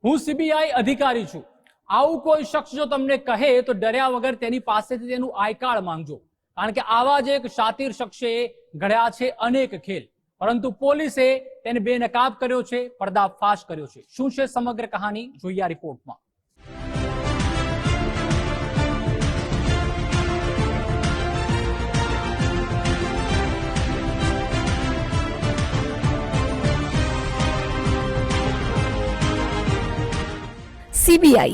હું સીબીઆઈ અધિકારી છું, આવું કોઈ શખ્સ જો તમને કહે તો ડર્યા વગર તેની પાસેથી તેનું આઈ કાર્ડ માંગજો, કારણ કે આવા જ એક શાતિર શખ્સે ઘડ્યા છે અનેક ખેલ, પરંતુ પોલીસે તેને બેનકાબ કર્યો છે, પર્દાફાશ કર્યો છે। શું છે સમગ્ર કહાની, જોઈએ આ રિપોર્ટમાં। सीबीआई,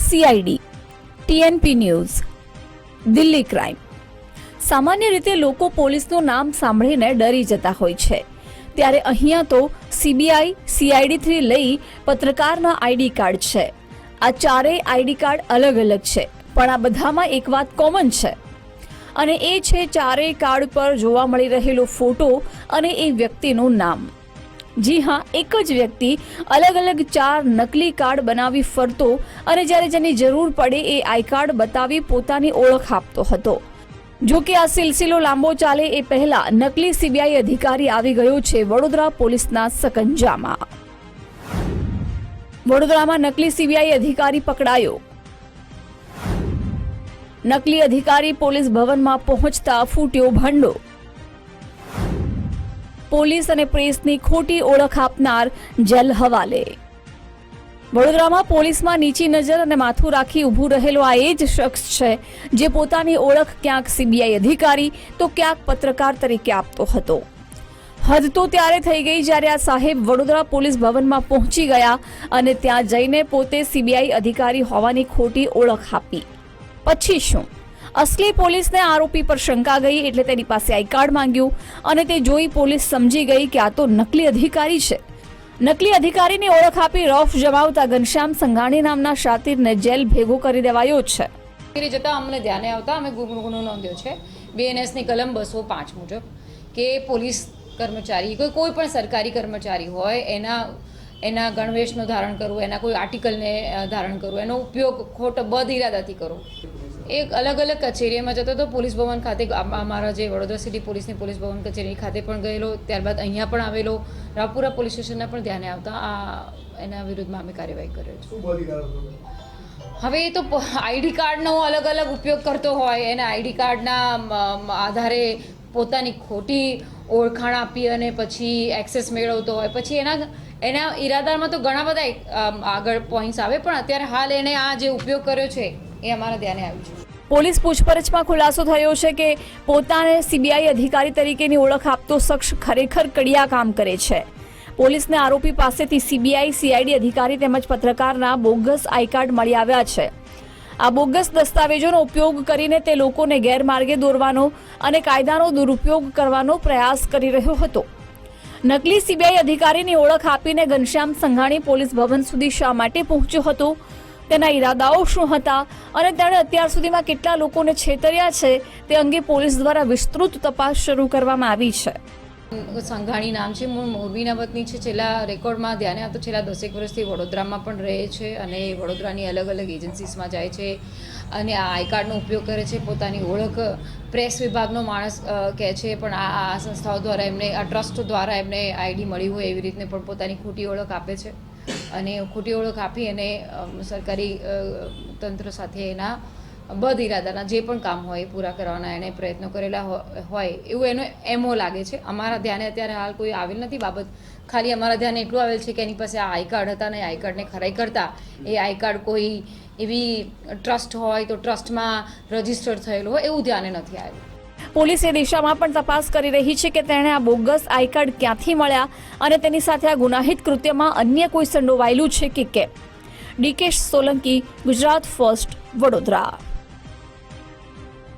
सीआईडी, टीएनपी न्यूज, दिल्ही क्राइम। सामान्य रीते लोको पोलीसનું નામ સાંભળીને ડરી જતા હોય છે, ત્યારે અહીંયા તો सीबीआई, सीआईडी થી લઈ પત્રકારના આઈડી કાર્ડ છે। આ ચારેય આઈડી કાર્ડ અલગ અલગ છે, પણ આ બધામાં એક વાત કોમન છે, અને એ છે ચારેય કાર્ડ પર જોવા મળી રહેલો ફોટો અને એ વ્યક્તિનું નામ। જી હા, એક જ વ્યક્તિ અલગ અલગ ચાર નકલી કાર્ડ બનાવી ફરતો અને જ્યારે જેની જરૂર પડે એ આઈ કાર્ડ બતાવી પોતાની ઓળખ આપતો હતો। જો કે આ સિલસિલો લાંબો ચાલે એ પહેલા નકલી સીબીઆઈ અધિકારી આવી ગયો છે વડોદરા પોલીસના સકંજામાં। વડોદરામાં નકલી સીબીઆઈ અધિકારી પકડાયો। નકલી અધિકારી પોલીસ ભવનમાં પહોંચતા ફૂટ્યો ભંડો। પોલીસ અને પ્રેસની ખોટી ઓળખ આપનાર જેલ હવાલે। વડોદરામાં પોલીસમાં નીચી નજર અને માથું રાખી ઊભું રહેલો આ એ જ શખ્સ છે જે પોતાની ઓળખ ક્યાંક સીબીઆઈ અધિકારી તો ક્યાંક પત્રકાર તરીકે આપતો હતો। હદ તો ત્યારે થઈ ગઈ જ્યારે આ સાહેબ વડોદરા પોલીસ ભવનમાં પહોંચી ગયા અને ત્યાં જઈને પોતે સીબીઆઈ અધિકારી હોવાની ખોટી ઓળખ આપી। પછી શું? असली पोलीस ने आरोपी पर शंका गई એટલે તેની પાસે આઈ કાર્ડ માંગ્યું અને તે જોઈ પોલીસ સમજી ગઈ કે આ તો નકલી અધિકારી છે। નકલી અધિકારીની ઓળખ આપી રોફ જમાવતા ઘનશ્યામ સંઘાણી નામના શાતિરને જેલ ભેગો કરી દેવાયો છે। જતા અમને ધ્યાને આવતા અમે ગુનો નોંધ્યો છે BNS ની કલમ 205 મુજબ કે પોલીસ કર્મચારી કોઈ પણ સરકારી કર્મચારી હોય એના ગણવેશનું ધારણ કરવું, એના કોઈ આર્ટિકલને ધારણ કરવું, એનો ઉપયોગ ખોટો બદ ઇરાદાથી કરવો। એક અલગ અલગ કચેરીમાં જતો તો પોલીસ ભવન ખાતે અમારા જે વડોદરા સિટી પોલીસની પોલીસ ભવન કચેરી ખાતે પણ ગયેલો, ત્યારબાદ અહીંયા પણ આવેલો, રાવપુરા પોલીસ સ્ટેશનના પણ ધ્યાને આવતા એના વિરુદ્ધમાં અમે કાર્યવાહી કર્યો છે। હવે એ તો આઈડી કાર્ડનો અલગ અલગ ઉપયોગ કરતો હોય, એના આઈડી કાર્ડના આધારે પોતાની ખોટી ઓળખાણ આપી અને પછી એક્સેસ મેળવતો હોય, પછી એના ઈરાદામાં તો ઘણા બધા આગળ પોઈન્ટ્સ આવે, પણ અત્યારે હાલ એને આ જે ઉપયોગ કર્યો છે એ અમારા ધ્યાને આવ્યું છે। પોલીસ પૂછપરછમાં ખુલાસો થયો છે કે પોતાને સીબીઆઈ અધિકારી તરીકેની ઓળખ આપતો શખ્સ ખરેખર કડિયા કામ કરે છે। પોલીસને આરોપી પાસેથી સીબીઆઈ, સીઆઈડી અધિકારી તેમજ પત્રકારના બોગસ આઈ કાર્ડ મળી આવ્યા છે। આ બોગસ દસ્તાવેજોનો ઉપયોગ કરીને તે લોકોને ગેરમાર્ગે દોરવાનો અને કાયદાનો દુરુપયોગ કરવાનો પ્રયાસ કરી રહ્યો હતો। નકલી સીબીઆઈ અધિકારીની ઓળખ આપીને ઘનશ્યામ સંઘાણી પોલીસ ભવન સુધી શા માટે પહોંચ્યો હતો, તેના ઈરાદાઓ શું હતા અને તેણે અત્યાર સુધીમાં કેટલા લોકોને છેતર્યા છે તે અંગે પોલીસ દ્વારા વિસ્તૃત તપાસ શરૂ કરવામાં આવી છે। સંઘાણી નામ છે, મૂળ મોરબીના વતની છે, છેલ્લા રેકોર્ડમાં ધ્યાને આવતો છેલ્લા 10 વર્ષથી વડોદરામાં પણ રહે છે અને વડોદરાની અલગ અલગ એજન્સીસમાં જાય છે અને આ આઈ કાર્ડનો ઉપયોગ કરે છે। પોતાની ઓળખ પ્રેસ વિભાગનો માણસ કહે છે, પણ આ સંસ્થાઓ દ્વારા એમને આ ટ્રસ્ટ દ્વારા એમને આઈડી મળી હોય એવી રીતે પણ પોતાની ખોટી ઓળખ આપે છે અને ખોટી ઓળખ આપી અને સરકારી તંત્ર સાથે એના બદ ઇરાદાના જે પણ કામ હોય એ પૂરા કરવાના એને પ્રયત્નો કરેલા હોય એવું એનો એમઓ લાગે છે। અમારા ધ્યાને અત્યારે હાલ કોઈ આવેલ નથી બાબત, ખાલી અમારા ધ્યાને એટલું આવેલ છે કે એની પાસે આ આઈ કાર્ડ હતા અને આઈ કાર્ડને ખરાઈ કરતા એ આઈ કાર્ડ કોઈ એવી ટ્રસ્ટ હોય તો ટ્રસ્ટમાં રજીસ્ટર્ડ થયેલું હોય એવું ધ્યાને નથી આવેલું। પોલીસ એ દિશામાં પણ તપાસ કરી રહી છે કે તેણે આ બોગસ આઈ કાર્ડ ક્યાંથી મળ્યા અને તેની સાથે આ ગુનાહિત કૃત્યમાં અન્ય કોઈ સંડોવાયેલું છે કે કેમ। ડીકેશ સોલંકી, ગુજરાત ફર્સ્ટ, વડોદરા।